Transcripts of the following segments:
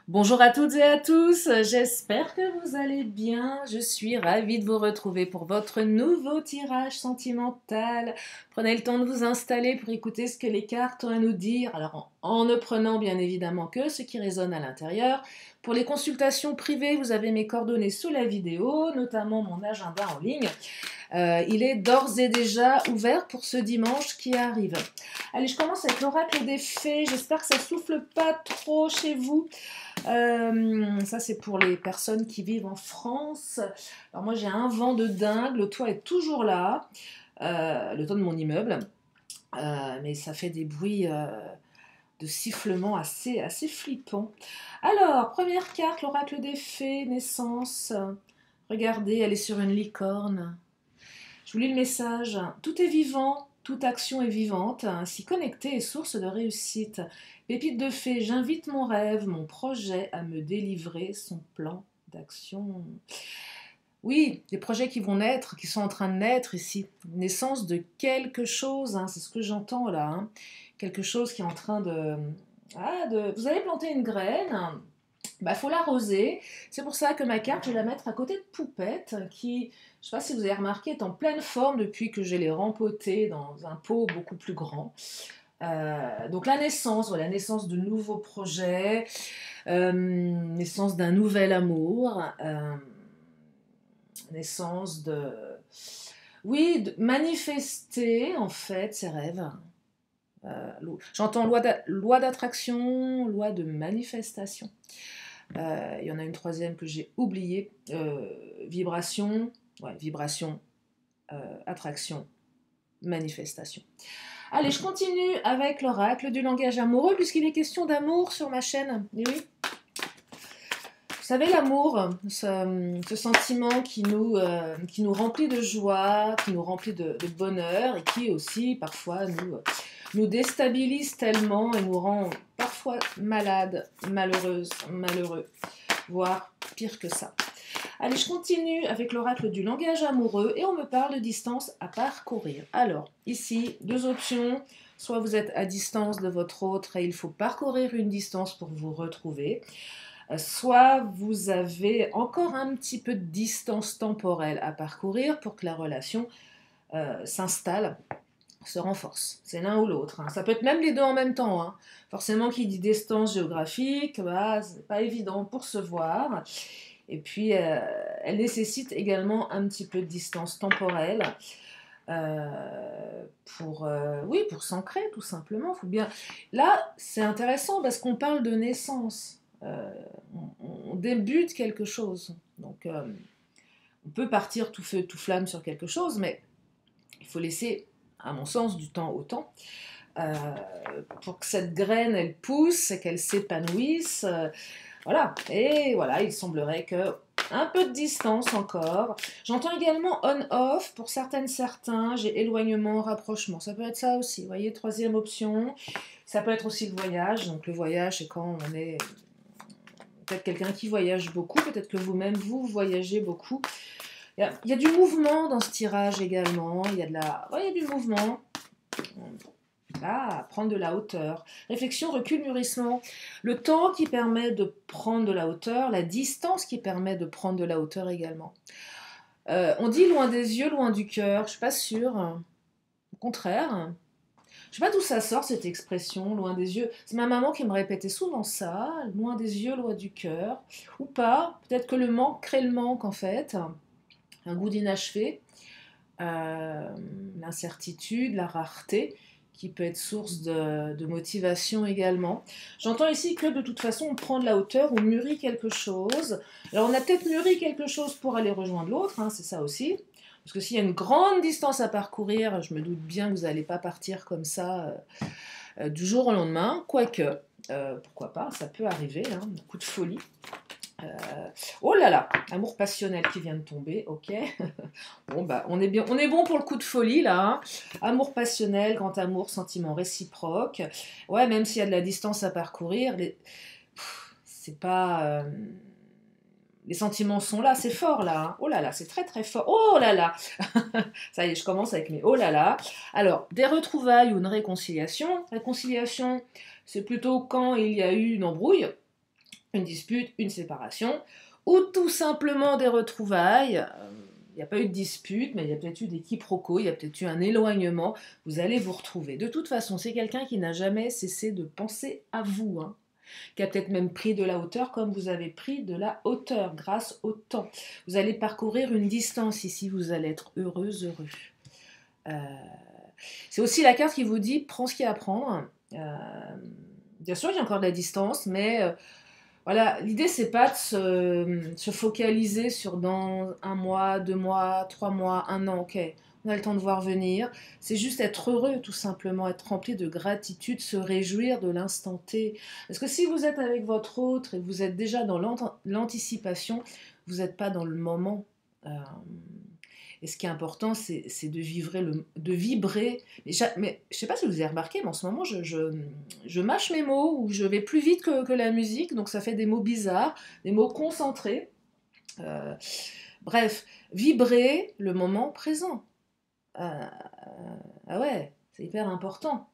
Bonjour à toutes et à tous, j'espère que vous allez bien. Je suis ravie de vous retrouver pour votre nouveau tirage sentimental. Prenez le temps de vous installer pour écouter ce que les cartes ont à nous dire. Alors en ne prenant bien évidemment que ce qui résonne à l'intérieur. Pour les consultations privées, vous avez mes coordonnées sous la vidéo, notamment mon agenda en ligne. Il est d'ores et déjà ouvert pour ce dimanche qui arrive. Allez, je commence avec l'oracle des fées. J'espère que ça souffle pas trop chez vous. Ça, c'est pour les personnes qui vivent en France. Alors moi, j'ai un vent de dingue. Le toit est toujours là, le toit de mon immeuble. Mais ça fait des bruits de sifflement assez flippants. Alors, première carte, l'oracle des fées, naissance. Regardez, elle est sur une licorne. Je vous lis le message. Tout est vivant, toute action est vivante, ainsi connectée est source de réussite. Pépite de fée, j'invite mon rêve, mon projet à me délivrer son plan d'action. Oui, des projets qui vont naître, qui sont en train de naître ici. Naissance de quelque chose, c'est ce que j'entends là. Quelque chose qui est en train de... Vous avez planté une graine, faut l'arroser. C'est pour ça que ma carte, je vais la mettre à côté de Poupette, qui, je ne sais pas si vous avez remarqué, est en pleine forme depuis que je l'ai rempotée dans un pot beaucoup plus grand. Donc la naissance, voilà, naissance de nouveaux projets, naissance d'un nouvel amour, naissance de... Oui, de manifester en fait ses rêves. J'entends loi d'attraction, loi de manifestation. Il y en a une troisième que j'ai oubliée. Vibration, vibration, attraction, manifestation. Allez, je continue avec l'oracle du langage amoureux, puisqu'il est question d'amour sur ma chaîne. Et oui. Vous savez, l'amour, ce sentiment qui nous remplit de joie, qui nous remplit de bonheur, et qui aussi, parfois, nous déstabilise tellement et nous rend parfois malades, malheureuses, malheureux, voire pire que ça. Allez, je continue avec l'oracle du langage amoureux et on me parle de distance à parcourir. Alors, ici, deux options. Soit vous êtes à distance de votre autre et il faut parcourir une distance pour vous retrouver. Soit vous avez encore un petit peu de distance temporelle à parcourir pour que la relation s'installe, se renforce. C'est l'un ou l'autre. Ça peut être même les deux en même temps. Forcément, qui dit distance géographique, c'est pas évident pour se voir. Et puis, elle nécessite également un petit peu de distance temporelle pour s'ancrer, tout simplement. Faut bien... Là, c'est intéressant parce qu'on parle de naissance. On débute quelque chose. Donc, on peut partir tout feu, tout flamme sur quelque chose, mais il faut laisser, à mon sens, du temps au temps. Pour que cette graine, elle pousse, qu'elle s'épanouisse. Voilà. Et voilà, il semblerait que un peu de distance encore. J'entends également on-off pour certains. J'ai éloignement, rapprochement. Ça peut être ça aussi. Vous voyez, troisième option. Ça peut être aussi le voyage. Donc le voyage, c'est quand on est peut-être quelqu'un qui voyage beaucoup. Peut-être que vous-même, vous voyagez beaucoup. Il y a du mouvement dans ce tirage également. Il y a du mouvement. Prendre de la hauteur. Réflexion, recul, mûrissement. Le temps qui permet de prendre de la hauteur, la distance qui permet de prendre de la hauteur également. On dit loin des yeux, loin du cœur. Je ne suis pas sûre. Au contraire. Je ne sais pas d'où ça sort cette expression, loin des yeux. C'est ma maman qui me répétait souvent ça, loin des yeux, loin du cœur. Ou pas. Peut-être que le manque crée le manque en fait. Un goût d'inachevé. L'incertitude, la rareté, qui peut être source de motivation également. J'entends ici que de toute façon on prend de la hauteur, on mûrit quelque chose. Alors on a peut-être mûri quelque chose pour aller rejoindre l'autre, c'est ça aussi. Parce que s'il y a une grande distance à parcourir, je me doute bien que vous n'allez pas partir comme ça du jour au lendemain, quoique, pourquoi pas, ça peut arriver, un coup de folie. Oh là là, amour passionnel qui vient de tomber, ok. Bon on est bon pour le coup de folie là. Amour passionnel, grand amour, sentiment réciproque. Ouais, même s'il y a de la distance à parcourir, c'est pas... Les sentiments sont là, c'est fort là. Oh là là, c'est très très fort. Oh là là. Ça y est, je commence avec mes oh là là. Alors, des retrouvailles ou une réconciliation. Réconciliation, c'est plutôt quand il y a eu une embrouille. une dispute, une séparation, ou tout simplement des retrouvailles. Il n'y a pas eu de dispute, mais il y a peut-être eu des quiproquos, il y a peut-être eu un éloignement, vous allez vous retrouver. De toute façon, c'est quelqu'un qui n'a jamais cessé de penser à vous, hein, qui a peut-être même pris de la hauteur comme vous avez pris de la hauteur grâce au temps. Vous allez parcourir une distance ici, vous allez être heureuse, heureux. C'est aussi la carte qui vous dit prends ce qu'il y a à prendre. Bien sûr, il y a encore de la distance, mais voilà, l'idée c'est pas de se focaliser sur dans 1 mois, 2 mois, 3 mois, 1 an, ok. On a le temps de voir venir. C'est juste être heureux, tout simplement, être rempli de gratitude, se réjouir de l'instant T. Parce que si vous êtes avec votre autre et que vous êtes déjà dans l'anticipation, vous n'êtes pas dans le moment. Et ce qui est important, c'est de vibrer. Mais je ne sais pas si vous avez remarqué, mais en ce moment, je mâche mes mots, ou je vais plus vite que la musique, donc ça fait des mots bizarres, des mots concentrés. Euh, Bref, vibrer le moment présent. Ah ouais, c'est hyper important.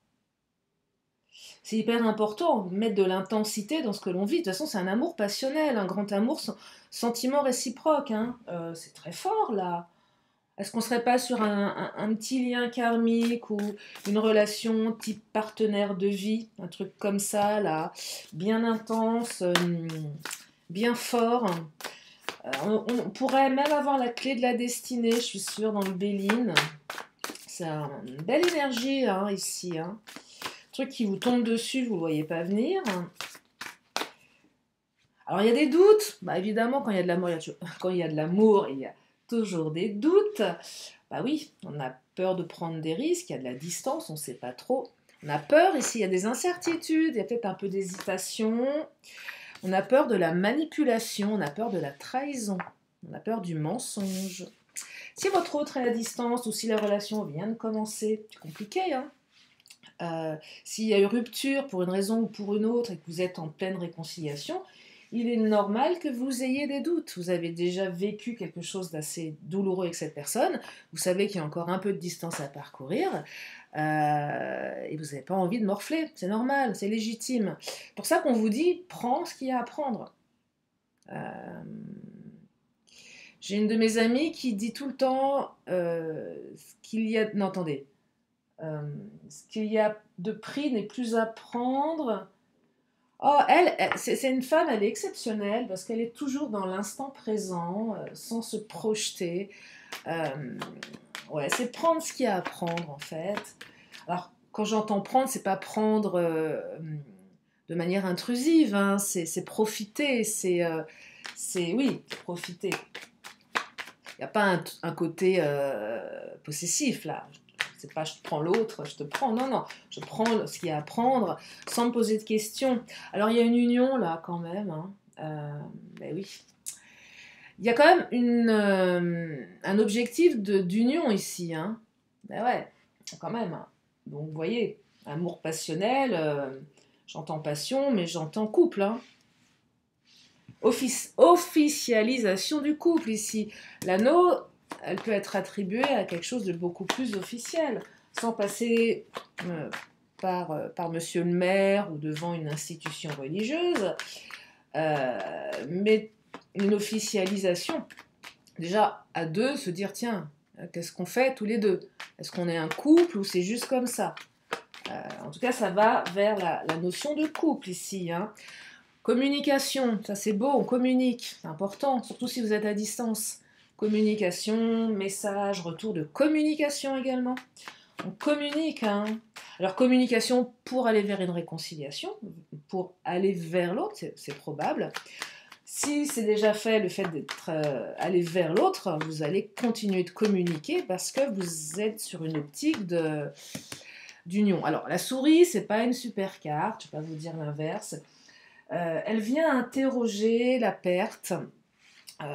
C'est hyper important de mettre de l'intensité dans ce que l'on vit. De toute façon, c'est un amour passionnel, un grand amour, sentiment réciproque. Hein. C'est très fort, là. Est-ce qu'on ne serait pas sur un petit lien karmique ou une relation type partenaire de vie, un truc comme ça, là, bien intense, bien fort. On pourrait même avoir la clé de la destinée, je suis sûre, dans le Béline. C'est une belle énergie, hein, ici. Hein. Truc qui vous tombe dessus, vous ne le voyez pas venir. Alors, il y a des doutes. Bah, évidemment, quand il y a de l'amour, il y a toujours des doutes. Bah oui, on a peur de prendre des risques, il y a de la distance, on ne sait pas trop. On a peur ici, il y a des incertitudes, il y a peut-être un peu d'hésitation. On a peur de la manipulation, on a peur de la trahison, on a peur du mensonge. Si votre autre est à distance ou si la relation vient de commencer, c'est compliqué, hein. S'il y a eu rupture pour une raison ou pour une autre et que vous êtes en pleine réconciliation, il est normal que vous ayez des doutes. Vous avez déjà vécu quelque chose d'assez douloureux avec cette personne, vous savez qu'il y a encore un peu de distance à parcourir, et vous n'avez pas envie de morfler, c'est normal, c'est légitime. C'est pour ça qu'on vous dit, prends ce qu'il y a à prendre. J'ai une de mes amies qui dit tout le temps ce qu'il y a... Non, attendez. Ce qu'il y a de pris n'est plus à prendre. Oh, c'est une femme, elle est exceptionnelle parce qu'elle est toujours dans l'instant présent, sans se projeter. Ouais, c'est prendre ce qu'il y a à prendre en fait. Alors, quand j'entends prendre, c'est pas prendre de manière intrusive, hein, c'est profiter, oui, profiter. Il n'y a pas un côté possessif là. C'est pas je te prends l'autre, je te prends. Non, non, je prends ce qu'il y a à prendre sans me poser de questions. Alors il y a une union là quand même. Hein. Ben oui. Il y a quand même un objectif d'union ici. Hein. Ben ouais, quand même. Hein. Donc vous voyez, amour passionnel, j'entends passion, mais j'entends couple. Hein. Officialisation du couple ici. L'anneau, elle peut être attribuée à quelque chose de beaucoup plus officiel, sans passer par monsieur le maire ou devant une institution religieuse, mais une officialisation. Déjà, à deux, se dire, tiens, qu'est-ce qu'on fait tous les deux? Est-ce qu'on est un couple ou c'est juste comme ça? En tout cas, ça va vers la notion de couple ici, hein. Communication, ça c'est beau, on communique, c'est important, surtout si vous êtes à distance. Communication, message, retour de communication également. On communique, hein. Alors communication pour aller vers une réconciliation, pour aller vers l'autre, c'est probable. Si c'est déjà fait, le fait d'être aller vers l'autre, vous allez continuer de communiquer parce que vous êtes sur une optique d'union. Alors la souris, c'est pas une super carte, je vais pas vous dire l'inverse. Elle vient interroger la perte. Il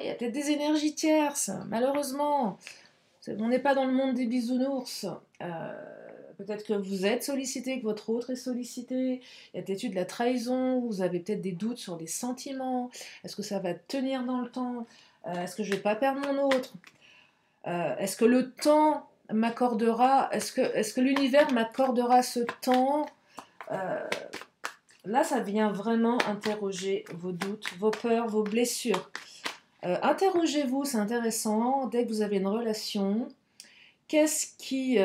y a peut-être des énergies tierces, malheureusement. On n'est pas dans le monde des bisounours. Peut-être que vous êtes sollicité, que votre autre est sollicité. Il y a peut-être eu de la trahison, vous avez peut-être des doutes sur les sentiments. Est-ce que ça va tenir dans le temps? Est-ce que je ne vais pas perdre mon autre? Est-ce que le temps m'accordera? Est-ce que l'univers m'accordera ce temps là, ça vient vraiment interroger vos doutes, vos peurs, vos blessures. Interrogez-vous, c'est intéressant, dès que vous avez une relation, qu'est-ce qui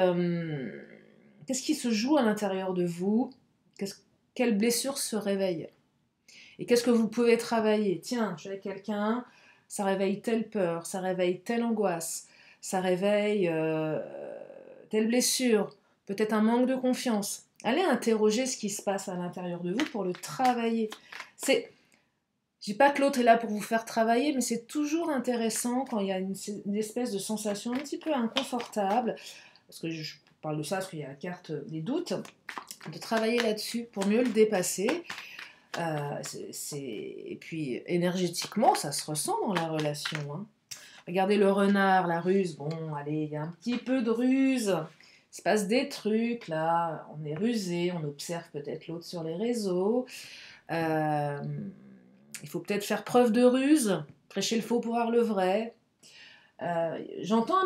se joue à l'intérieur de vous? Quelle blessure se réveille? Et qu'est-ce que vous pouvez travailler? Tiens, je suis avec quelqu'un, ça réveille telle peur, ça réveille telle angoisse, ça réveille telle blessure, peut-être un manque de confiance. Allez interroger ce qui se passe à l'intérieur de vous pour le travailler. Je dis pas que l'autre est là pour vous faire travailler, mais c'est toujours intéressant quand il y a une espèce de sensation un petit peu inconfortable, parce que je parle de ça parce qu'il y a la carte des doutes, de travailler là-dessus pour mieux le dépasser. Et puis énergétiquement, ça se ressent dans la relation. Hein. Regardez le renard, la ruse. Bon, allez, il y a un petit peu de ruse. Il se passe des trucs là. On est rusé, on observe peut-être l'autre sur les réseaux. Il faut peut-être faire preuve de ruse, prêcher le faux pour avoir le vrai. J'entends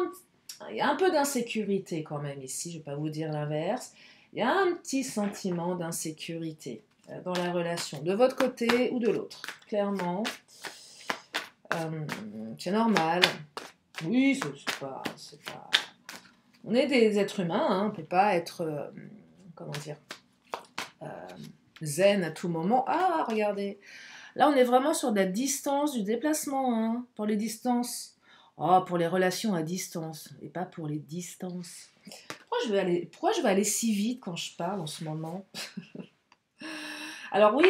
il y a un peu d'insécurité quand même ici, je ne vais pas vous dire l'inverse. Il y a un petit sentiment d'insécurité dans la relation, de votre côté ou de l'autre, clairement. C'est normal. Oui, c'est pas... On est des êtres humains, hein, on ne peut pas être, comment dire, zen à tout moment. Ah, regardez, là on est vraiment sur de la distance, du déplacement, hein, pour les distances. Oh, pour les relations à distance, et pas pour les distances. Pourquoi je vais aller si vite quand je parle en ce moment? Alors oui,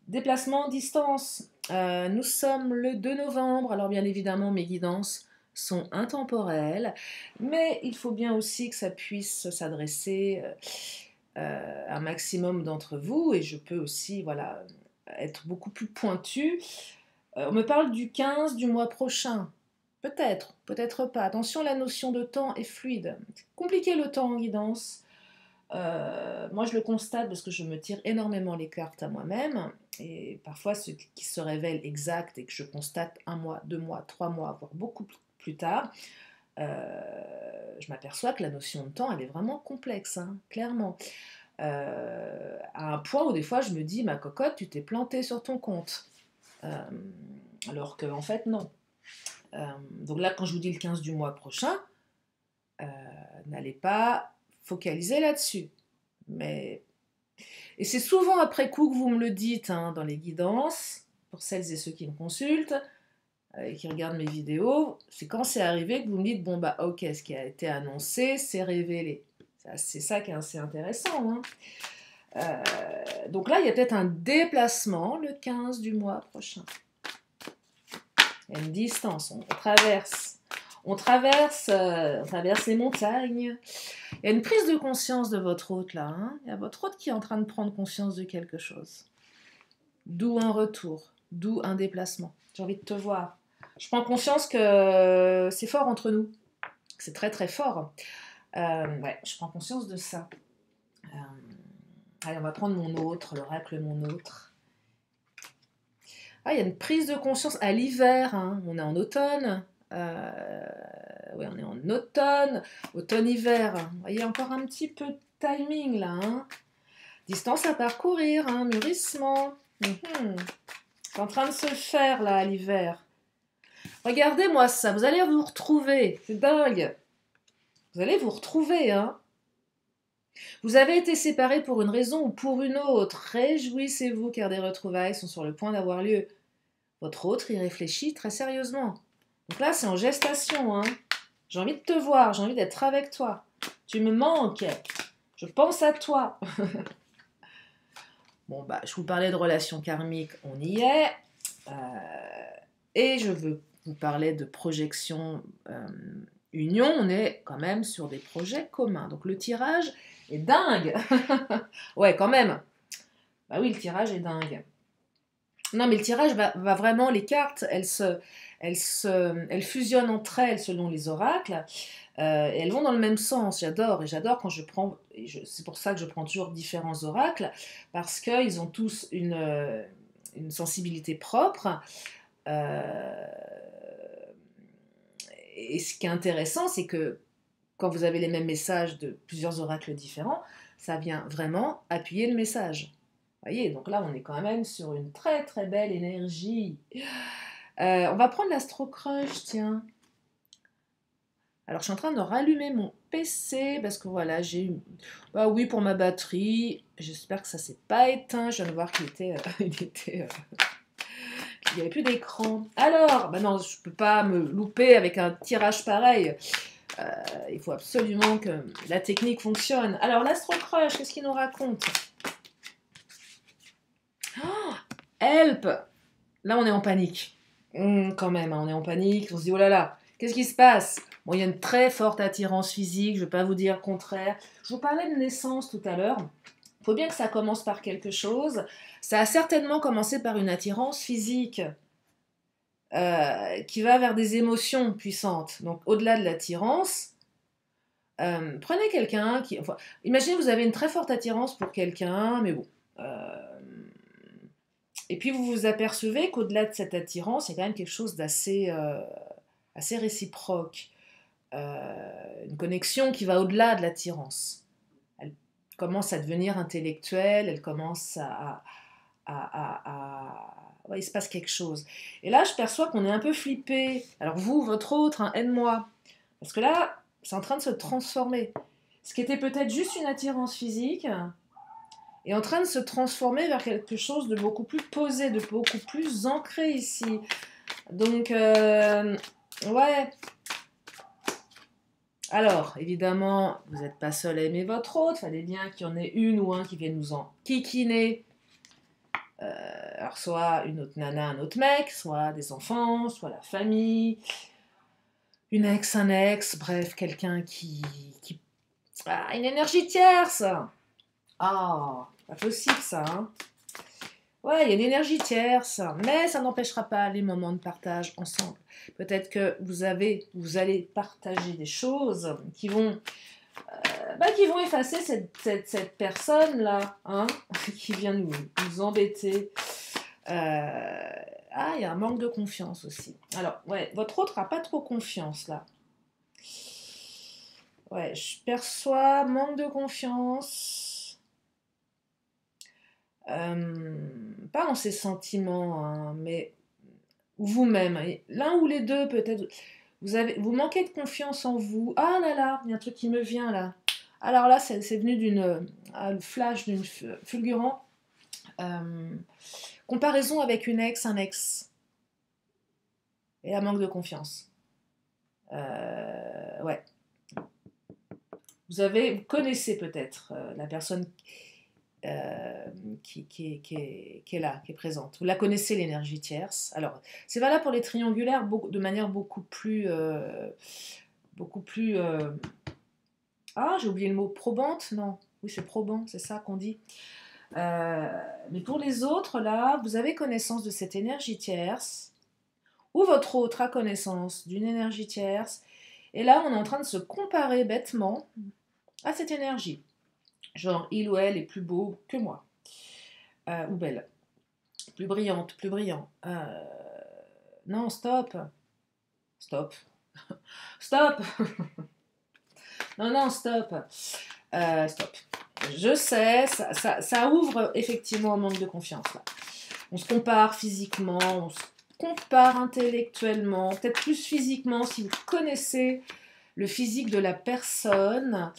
déplacement, distance. Nous sommes le 2 novembre, alors bien évidemment mes guidances sont intemporelles, mais il faut bien aussi que ça puisse s'adresser à un maximum d'entre vous, et je peux aussi voilà, être beaucoup plus pointue. On me parle du 15 du mois prochain. Peut-être, peut-être pas. Attention, la notion de temps est fluide. C'est compliqué le temps en guidance. Moi, je le constate parce que je me tire énormément les cartes à moi-même. Et parfois, ce qui se révèle exact et que je constate 1 mois, 2 mois, 3 mois, voire beaucoup plus tard, je m'aperçois que la notion de temps, elle est vraiment complexe, hein, clairement. À un point où des fois, je me dis, ma cocotte, tu t'es plantée sur ton compte. Alors qu'en fait, non. Donc là, quand je vous dis le 15 du mois prochain, n'allez pas focaliser là-dessus. Et c'est souvent après coup que vous me le dites hein, dans les guidances, pour celles et ceux qui me consultent et qui regardent mes vidéos, c'est quand c'est arrivé que vous me dites, bon bah ok, ce qui a été annoncé, c'est révélé. C'est ça qui est assez intéressant. Hein. Donc là, il y a peut-être un déplacement le 15 du mois prochain. Il y a une distance, on traverse les montagnes. Il y a une prise de conscience de votre hôte là. Hein. Il y a votre hôte qui est en train de prendre conscience de quelque chose. D'où un retour, d'où un déplacement. J'ai envie de te voir. Je prends conscience que c'est fort entre nous. C'est très très fort. Ouais, je prends conscience de ça. Allez, on va prendre mon autre, l'oracle mon autre. Ah, il y a une prise de conscience à l'hiver, hein. On est en automne. Oui, on est en automne, automne-hiver. Vous voyez, encore un petit peu de timing là. Hein. Distance à parcourir, hein, mûrissement. C'est en train de se faire là à l'hiver. Regardez-moi ça, vous allez vous retrouver. C'est dingue. Vous allez vous retrouver, hein. Vous avez été séparés pour une raison ou pour une autre. Réjouissez-vous car des retrouvailles sont sur le point d'avoir lieu. Votre autre y réfléchit très sérieusement. Donc là, c'est en gestation. Hein. J'ai envie de te voir, j'ai envie d'être avec toi. Tu me manques. Je pense à toi. Bon, bah, je vous parlais de relations karmiques, on y est. Et je veux vous parler de projection union. On est quand même sur des projets communs. Donc le tirage est dingue. Ouais, quand même. Bah oui, le tirage est dingue. Non, mais le tirage va vraiment, les cartes, elles fusionnent entre elles selon les oracles, et elles vont dans le même sens. J'adore, et j'adore quand je prends, c'est pour ça que je prends toujours différents oracles, parce qu'ils ont tous une sensibilité propre, et ce qui est intéressant, c'est que quand vous avez les mêmes messages de plusieurs oracles différents, ça vient vraiment appuyer le message. Voyez, donc là, on est quand même sur une très très belle énergie. On va prendre l'Astro Crush, tiens. Alors, je suis en train de rallumer mon PC parce que voilà, j'ai eu... Bah oui, pour ma batterie. J'espère que ça s'est pas éteint. Je viens de voir qu'il était... il n'y avait plus d'écran. Alors, bah non, je peux pas me louper avec un tirage pareil. Il faut absolument que la technique fonctionne. Alors, l'Astro Crush, qu'est-ce qu'il nous raconte? Oh, help! Là, on est en panique. Quand même, hein, on est en panique. On se dit, oh là là, qu'est-ce qui se passe? Bon, il y a une très forte attirance physique, je ne vais pas vous dire le contraire. Je vous parlais de naissance tout à l'heure. Il faut bien que ça commence par quelque chose. Ça a certainement commencé par une attirance physique qui va vers des émotions puissantes. Donc, au-delà de l'attirance, prenez quelqu'un qui... Enfin, imaginez vous avez une très forte attirance pour quelqu'un, mais bon... et puis vous vous apercevez qu'au-delà de cette attirance, il y a quand même quelque chose d'assez assez réciproque. Une connexion qui va au-delà de l'attirance. Elle commence à devenir intellectuelle, elle commence ouais, il se passe quelque chose. Et là, je perçois qu'on est un peu flippé. Alors vous, votre autre, hein, aide-moi. Parce que là, c'est en train de se transformer. Ce qui était peut-être juste une attirance physique est en train de se transformer vers quelque chose de beaucoup plus posé, de beaucoup plus ancré ici. Donc, ouais. Alors, évidemment, vous n'êtes pas seul à aimer votre autre. Fallait bien qu'il y en ait une ou un qui vienne nous en kikiner. Alors, soit une autre nana, un autre mec, soit des enfants, soit la famille, une ex, un ex, bref, quelqu'un qui... Ah, une énergie tierce. Ah, pas possible ça, hein. Ouais, il y a une énergie tierce, mais ça n'empêchera pas les moments de partage ensemble. Peut-être que vous allez partager des choses qui vont effacer cette personne-là, hein, qui vient nous embêter. Ah, il y a un manque de confiance aussi. Alors, ouais, votre autre n'a pas trop confiance, là. Ouais, je perçois manque de confiance. Pas en ses sentiments, hein, mais vous-même. L'un ou les deux, peut-être. Vous manquez de confiance en vous. Ah là là, il y a un truc qui me vient là. Alors là, c'est venu d'une flash, d'une fulgurant. Comparaison avec une ex, un ex. Et un manque de confiance. Ouais. Vous connaissez peut-être la personne qui est là, qui est présente. Vous la connaissez, l'énergie tierce. Alors, c'est valable pour les triangulaires de manière beaucoup plus... Ah, j'ai oublié le mot probante, non. Oui, c'est probant, c'est ça qu'on dit. Mais pour les autres, là, vous avez connaissance de cette énergie tierce, ou votre autre a connaissance d'une énergie tierce, et là, on est en train de se comparer bêtement à cette énergie. Genre, il ou elle est plus beau que moi, ou belle, plus brillante, plus brillant. Non, stop. Stop. Stop. Non, non, stop. Stop. Je sais, ça ouvre effectivement un manque de confiance. Là. On se compare physiquement, on se compare intellectuellement, peut-être plus physiquement si vous connaissez le physique de la personne,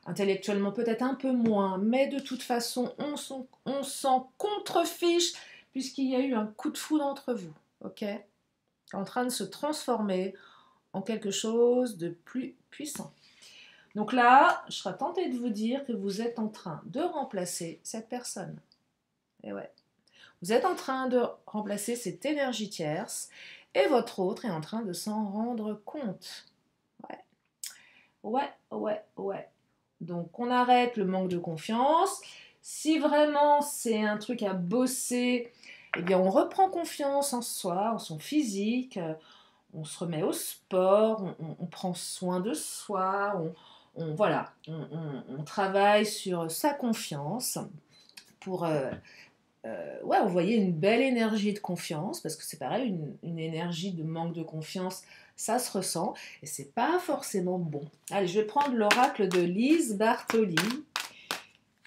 intellectuellement peut-être un peu moins, mais de toute façon, on s'en contrefiche puisqu'il y a eu un coup de foudre entre vous, ok? En train de se transformer en quelque chose de plus puissant. Donc là, je serais tentée de vous dire que vous êtes en train de remplacer cette personne. Et ouais. Vous êtes en train de remplacer cette énergie tierce et votre autre est en train de s'en rendre compte. Ouais. Ouais, ouais, ouais. Donc on arrête le manque de confiance. Si vraiment c'est un truc à bosser, eh bien on reprend confiance en soi, en son physique, on se remet au sport, on prend soin de soi, voilà, on travaille sur sa confiance pour ouais, envoyer une belle énergie de confiance, parce que c'est pareil, une énergie de manque de confiance, ça se ressent, et c'est pas forcément bon. Allez, je vais prendre l'oracle de Lise Bartoli.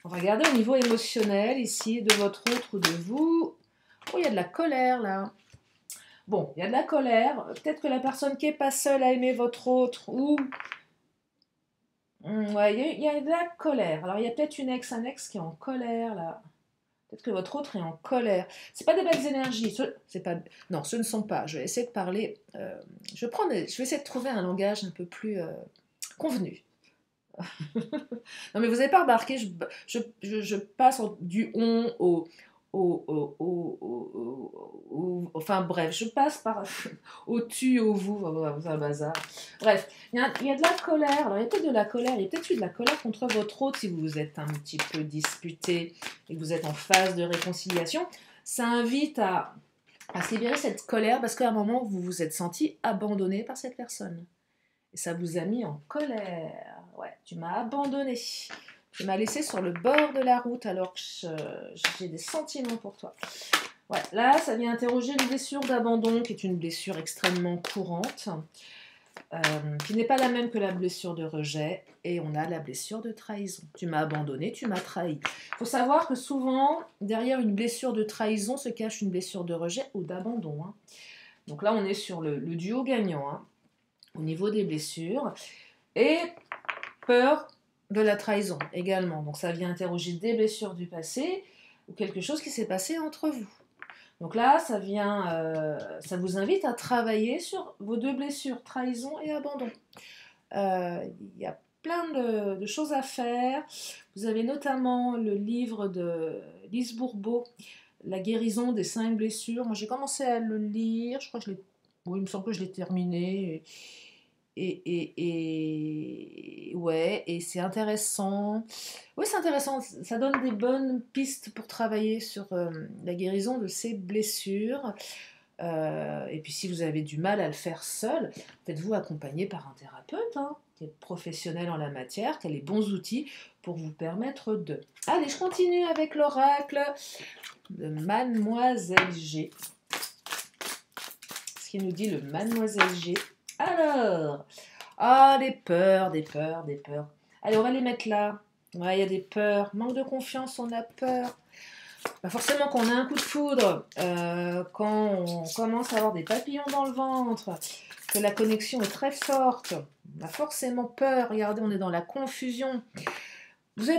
On va regarder au niveau émotionnel ici, de votre autre ou de vous. Oh, il y a de la colère là. Bon, il y a de la colère. Peut-être que la personne qui n'est pas seule à aimer votre autre ou... ouais, il y a de la colère. Alors, il y a peut-être un ex qui est en colère là. Peut-être que votre autre est en colère. C'est pas des belles énergies. C'est pas, non, ce ne sont pas. Je vais essayer de parler. Je vais essayer de trouver un langage un peu plus convenu. Non, mais vous n'avez pas remarqué, je passe du on enfin bref, je passe par au tu, au vous, c'est un bazar. Bref, il y a de la colère. Alors, il y a peut-être de la colère, il y a peut-être eu de la colère contre votre autre si vous vous êtes un petit peu disputé et que vous êtes en phase de réconciliation. Ça invite à se libérer cette colère parce qu'à un moment, vous vous êtes senti abandonné par cette personne. Et ça vous a mis en colère. Ouais, tu m'as abandonné. Tu m'as laissé sur le bord de la route alors que j'ai des sentiments pour toi. Ouais, là, ça vient interroger une blessure d'abandon qui est une blessure extrêmement courante, qui n'est pas la même que la blessure de rejet. Et on a la blessure de trahison. Tu m'as abandonné, tu m'as trahi. Il faut savoir que souvent, derrière une blessure de trahison se cache une blessure de rejet ou d'abandon. Hein. Donc là, on est sur le duo gagnant. Hein. Au niveau des blessures, et peur de la trahison également. Donc ça vient interroger des blessures du passé ou quelque chose qui s'est passé entre vous. Donc là, ça vous invite à travailler sur vos deux blessures, trahison et abandon. Il y a plein de choses à faire. Vous avez notamment le livre de Lise Bourbeau, La guérison des 5 blessures. Moi, j'ai commencé à le lire. Je crois que il me semble que je l'ai terminé. Ouais, et c'est intéressant. Oui, c'est intéressant. Ça donne des bonnes pistes pour travailler sur la guérison de ces blessures. Et puis, si vous avez du mal à le faire seul, faites-vous accompagner par un thérapeute hein, qui est professionnel en la matière, qui a les bons outils pour vous permettre de. Allez, je continue avec l'oracle de Mademoiselle G. Ce qui nous dit le Mademoiselle G. Alors, des peurs, des peurs, des peurs. Allez, on va les mettre là. Ouais, il y a des peurs. Manque de confiance, on a peur. Bah forcément, quand on a un coup de foudre, quand on commence à avoir des papillons dans le ventre, que la connexion est très forte, on a forcément peur. Regardez, on est dans la confusion. Vous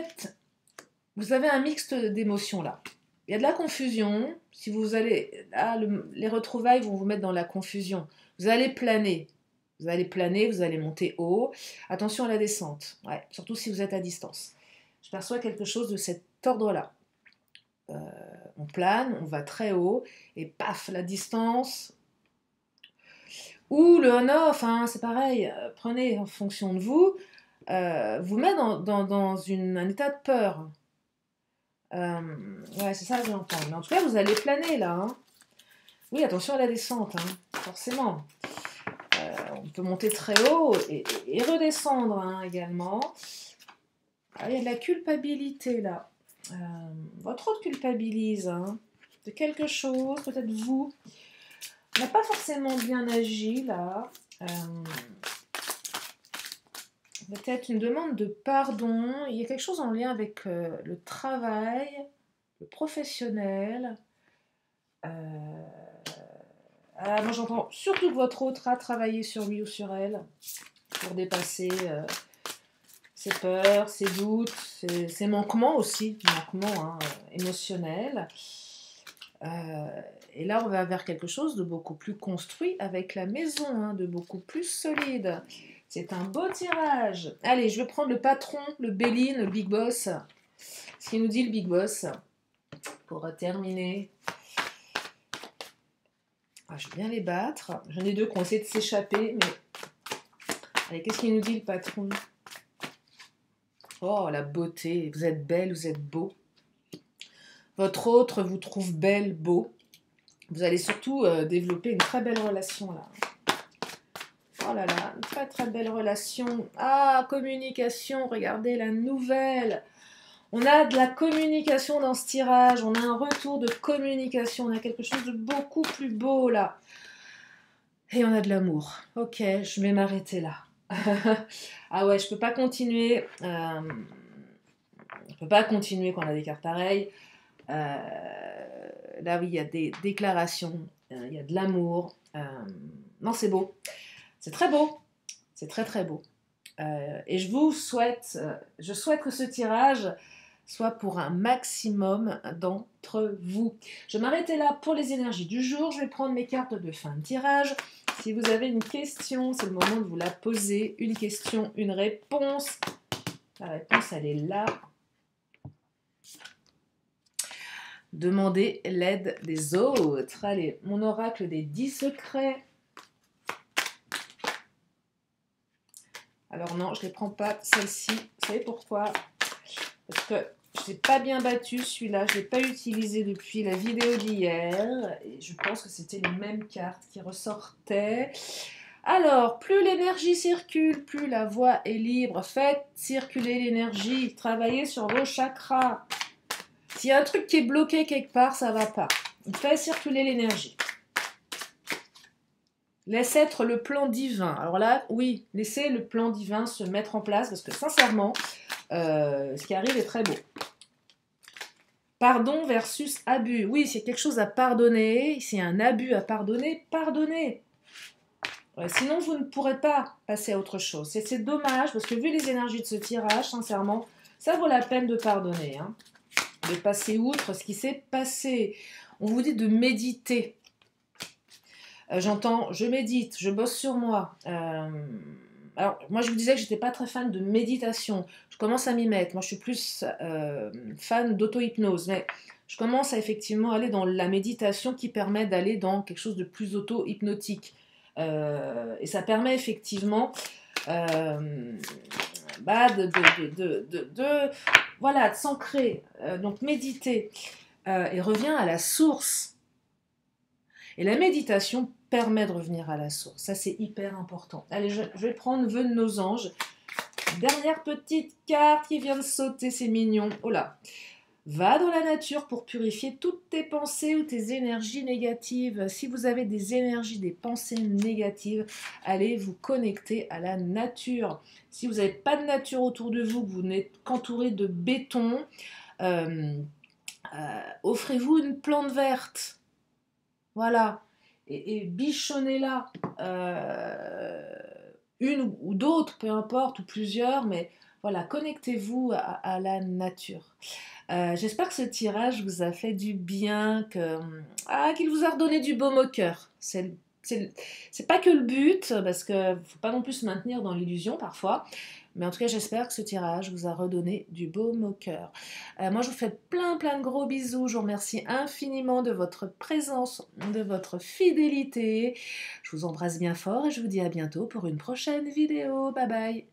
avez un mixte d'émotions là. Il y a de la confusion. Si vous allez, là, les retrouvailles vont vous mettre dans la confusion. Vous allez planer. Vous allez planer, vous allez monter haut. Attention à la descente, ouais, surtout si vous êtes à distance. Je perçois quelque chose de cet ordre-là. On plane, on va très haut, et paf, la distance. Ou le on-off, hein, c'est pareil. Prenez en fonction de vous. Vous met dans un état de peur. Ouais, c'est ça que j'entends. Mais en tout cas, vous allez planer là. Hein. Oui, attention à la descente, hein, forcément. On peut monter très haut et redescendre hein, également. Ah, il y a de la culpabilité là. Votre autre culpabilise hein, de quelque chose, peut-être vous. On n'a pas forcément bien agi là. Peut-être une demande de pardon. Il y a quelque chose en lien avec le travail, le professionnel. Moi j'entends surtout que votre autre a travaillé sur lui ou sur elle pour dépasser ses peurs, ses doutes, ses manquements aussi, manquements hein, émotionnels. Et là on va vers quelque chose de beaucoup plus construit avec la maison, hein, de beaucoup plus solide. C'est un beau tirage. Allez, je vais prendre le patron, le Béline, le Big Boss. Ce qu'il nous dit le Big Boss pour terminer. Je vais bien les battre. J'en ai deux qui ont essayé de s'échapper, mais... Allez, qu'est-ce qu'il nous dit le patron? Oh, la beauté. Vous êtes belle, vous êtes beau. Votre autre vous trouve belle, beau. Vous allez surtout développer une très belle relation, là. Oh là là, une très très belle relation. Ah, communication, regardez la nouvelle. On a de la communication dans ce tirage, on a un retour de communication, on a quelque chose de beaucoup plus beau là. Et on a de l'amour. Ok, je vais m'arrêter là. Ah ouais, je peux pas continuer. ne peut pas continuer quand on a des cartes pareilles. Là, oui, il y a des déclarations, il y a de l'amour. Non, c'est beau. C'est très beau. C'est très, très beau. Et je souhaite que ce tirage soit pour un maximum d'entre vous. Je vais m'arrêter là pour les énergies du jour. Je vais prendre mes cartes de fin de tirage. Si vous avez une question, c'est le moment de vous la poser. Une question, une réponse. La réponse, elle est là. Demandez l'aide des autres. Allez, mon oracle des 10 secrets. Alors non, je ne les prends pas, celle-ci. Vous savez pourquoi? Parce que je n'ai pas bien battu celui-là. Je ne l'ai pas utilisé depuis la vidéo d'hier. Et je pense que c'était les mêmes cartes qui ressortaient. Alors, plus l'énergie circule, plus la voie est libre. Faites circuler l'énergie. Travaillez sur vos chakras. S'il y a un truc qui est bloqué quelque part, ça ne va pas. Faites circuler l'énergie. Laisse être le plan divin. Alors là, oui, laissez le plan divin se mettre en place parce que sincèrement, ce qui arrive est très beau. Pardon versus abus. Oui, s'il y a quelque chose à pardonner, s'il y a un abus à pardonner, pardonnez. Sinon, vous ne pourrez pas passer à autre chose. C'est dommage parce que vu les énergies de ce tirage, sincèrement, ça vaut la peine de pardonner. Hein, de passer outre ce qui s'est passé. On vous dit de méditer. J'entends, je médite, je bosse sur moi. Alors, moi, je vous disais que je n'étais pas très fan de méditation. Je commence à m'y mettre. Moi, je suis plus fan d'auto-hypnose. Mais je commence à effectivement aller dans la méditation qui permet d'aller dans quelque chose de plus auto-hypnotique. Et ça permet effectivement voilà, de s'ancrer. Donc, méditer. Et revient à la source. Et la méditation permet de revenir à la source. Ça, c'est hyper important. Allez, je vais prendre Vœux de nos anges. Dernière petite carte qui vient de sauter, c'est mignon. Oh là. Va dans la nature pour purifier toutes tes pensées ou tes énergies négatives. Si vous avez des énergies, des pensées négatives, allez vous connecter à la nature. Si vous n'avez pas de nature autour de vous, que vous n'êtes qu'entouré de béton, offrez-vous une plante verte. Voilà, et bichonnez-la, une ou d'autres, peu importe, ou plusieurs, mais voilà, connectez-vous à la nature. J'espère que ce tirage vous a fait du bien, qu'il vous a redonné du baume au cœur. C'est pas que le but, parce qu'il ne faut pas non plus se maintenir dans l'illusion parfois, mais en tout cas, j'espère que ce tirage vous a redonné du baume au cœur. Moi, je vous fais plein de gros bisous. Je vous remercie infiniment de votre présence, de votre fidélité. Je vous embrasse bien fort et je vous dis à bientôt pour une prochaine vidéo. Bye bye.